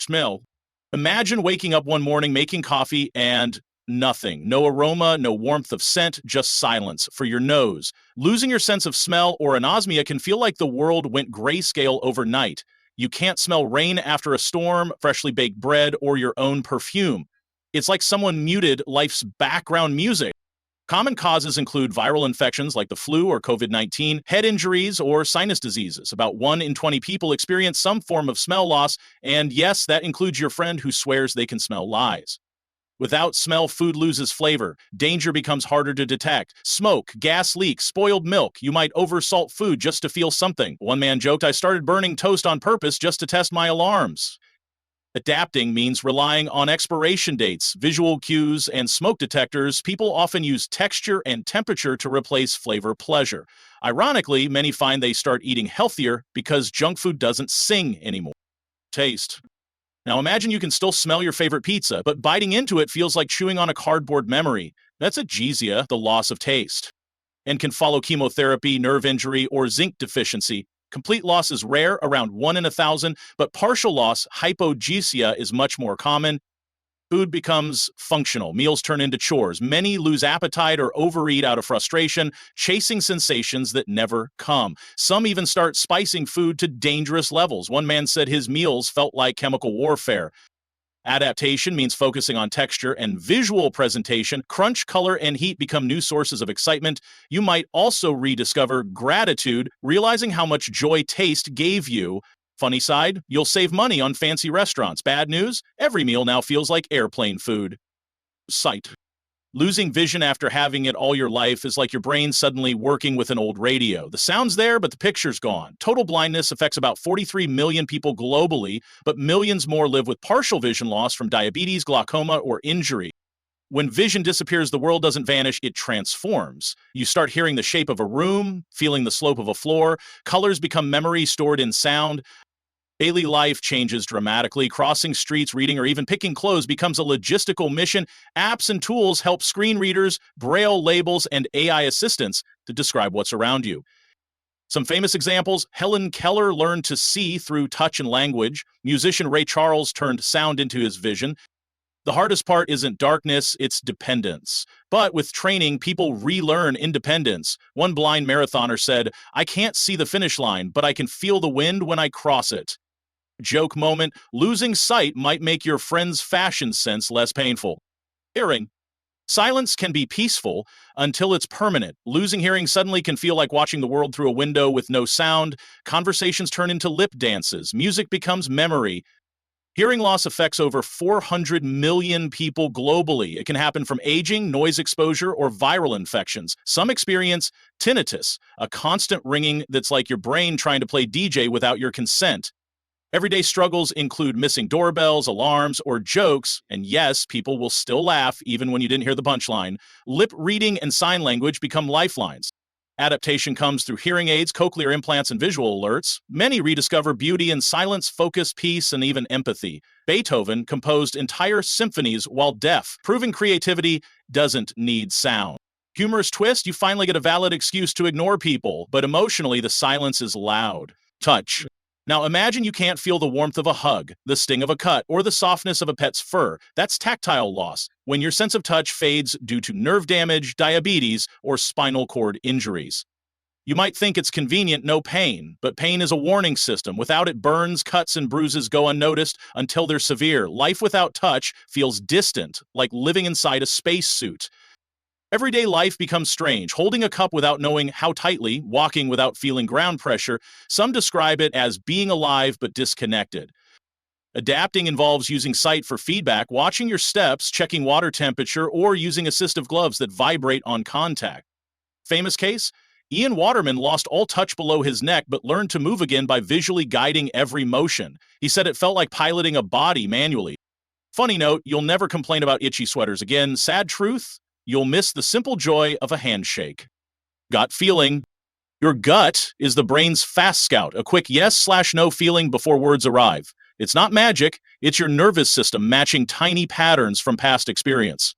Smell. Imagine waking up one morning making coffee and nothing. No aroma, no warmth of scent, just silence for your nose. Losing your sense of smell or anosmia can feel like the world went grayscale overnight. You can't smell rain after a storm, freshly baked bread, or your own perfume. It's like someone muted life's background music. Common causes include viral infections like the flu or COVID-19, head injuries, or sinus diseases. About 1 in 20 people experience some form of smell loss, and yes, that includes your friend who swears they can smell lies. Without smell, food loses flavor. Danger becomes harder to detect. Smoke, gas leaks, spoiled milk. You might oversalt food just to feel something. One man joked, "I started burning toast on purpose just to test my alarms." Adapting means relying on expiration dates, visual cues, and smoke detectors. People often use texture and temperature to replace flavor pleasure. Ironically, many find they start eating healthier because junk food doesn't sing anymore. Taste. Now imagine you can still smell your favorite pizza, but biting into it feels like chewing on a cardboard memory. That's agesia, the loss of taste, and can follow chemotherapy, nerve injury, or zinc deficiency. Complete loss is rare, around 1 in 1,000, but partial loss, hypogesia, is much more common. Food becomes functional. Meals turn into chores. Many lose appetite or overeat out of frustration, chasing sensations that never come. Some even start spicing food to dangerous levels. One man said his meals felt like chemical warfare. Adaptation means focusing on texture and visual presentation. Crunch, color, and heat become new sources of excitement. You might also rediscover gratitude, realizing how much joy taste gave you. Funny side, you'll save money on fancy restaurants. Bad news, every meal now feels like airplane food. Sight. Losing vision after having it all your life is like your brain suddenly working with an old radio. The sound's there, but the picture's gone. Total blindness affects about 43 million people globally, but millions more live with partial vision loss from diabetes, glaucoma, or injury. When vision disappears, the world doesn't vanish, it transforms. You start hearing the shape of a room, feeling the slope of a floor. Colors become memory stored in sound. Daily life changes dramatically. Crossing streets, reading, or even picking clothes becomes a logistical mission. Apps and tools help screen readers, braille labels, and AI assistants to describe what's around you. Some famous examples: Helen Keller learned to see through touch and language. Musician Ray Charles turned sound into his vision. The hardest part isn't darkness, it's dependence. But with training, people relearn independence. One blind marathoner said, "I can't see the finish line, but I can feel the wind when I cross it." Joke moment, losing sight might make your friend's fashion sense less painful. Hearing. Silence can be peaceful until it's permanent. Losing hearing suddenly can feel like watching the world through a window with no sound. Conversations turn into lip dances. Music becomes memory. Hearing loss affects over 400 million people globally. It can happen from aging, noise exposure, or viral infections. Some experience tinnitus, a constant ringing that's like your brain trying to play DJ without your consent. Everyday struggles include missing doorbells, alarms, or jokes, and yes, people will still laugh even when you didn't hear the punchline. Lip reading and sign language become lifelines. Adaptation comes through hearing aids, cochlear implants, and visual alerts. Many rediscover beauty in silence, focus, peace, and even empathy. Beethoven composed entire symphonies while deaf, proving creativity doesn't need sound. Humorous twist, you finally get a valid excuse to ignore people, but emotionally, the silence is loud. Touch. Now imagine you can't feel the warmth of a hug, the sting of a cut, or the softness of a pet's fur. That's tactile loss, when your sense of touch fades due to nerve damage, diabetes, or spinal cord injuries. You might think it's convenient, no pain, but pain is a warning system. Without it, burns, cuts, and bruises go unnoticed until they're severe. Life without touch feels distant, like living inside a spacesuit. Everyday life becomes strange, holding a cup without knowing how tightly, walking without feeling ground pressure. Some describe it as being alive but disconnected. Adapting involves using sight for feedback, watching your steps, checking water temperature, or using assistive gloves that vibrate on contact. Famous case? Ian Waterman lost all touch below his neck but learned to move again by visually guiding every motion. He said it felt like piloting a body manually. Funny note, you'll never complain about itchy sweaters again. Sad truth? You'll miss the simple joy of a handshake. Gut feeling. Your gut is the brain's fast scout, a quick yes/no feeling before words arrive. It's not magic, it's your nervous system matching tiny patterns from past experience.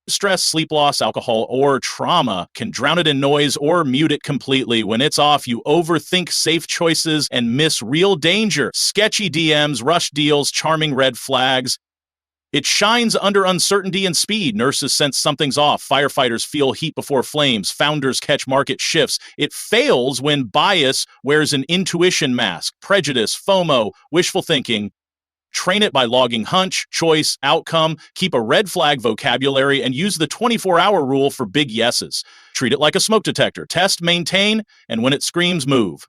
Stress, sleep loss, alcohol, or trauma can drown it in noise or mute it completely. When it's off, you overthink safe choices and miss real danger. Sketchy DMs, rush deals, charming red flags. It shines under uncertainty and speed. Nurses sense something's off. Firefighters feel heat before flames. Founders catch market shifts. It fails when bias wears an intuition mask. Prejudice, FOMO, wishful thinking. Train it by logging hunch, choice, outcome. Keep a red flag vocabulary and use the 24-hour rule for big yeses. Treat it like a smoke detector. Test, maintain, and when it screams, move.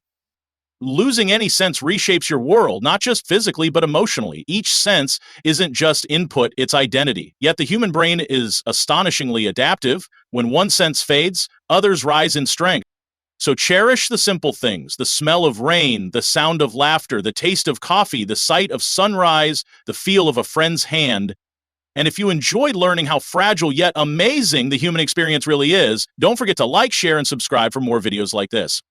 Losing any sense reshapes your world, not just physically, but emotionally. Each sense isn't just input, it's identity. Yet the human brain is astonishingly adaptive. When one sense fades, others rise in strength. So cherish the simple things: the smell of rain, the sound of laughter, the taste of coffee, the sight of sunrise, the feel of a friend's hand. And if you enjoyed learning how fragile yet amazing the human experience really is, don't forget to like, share, and subscribe for more videos like this.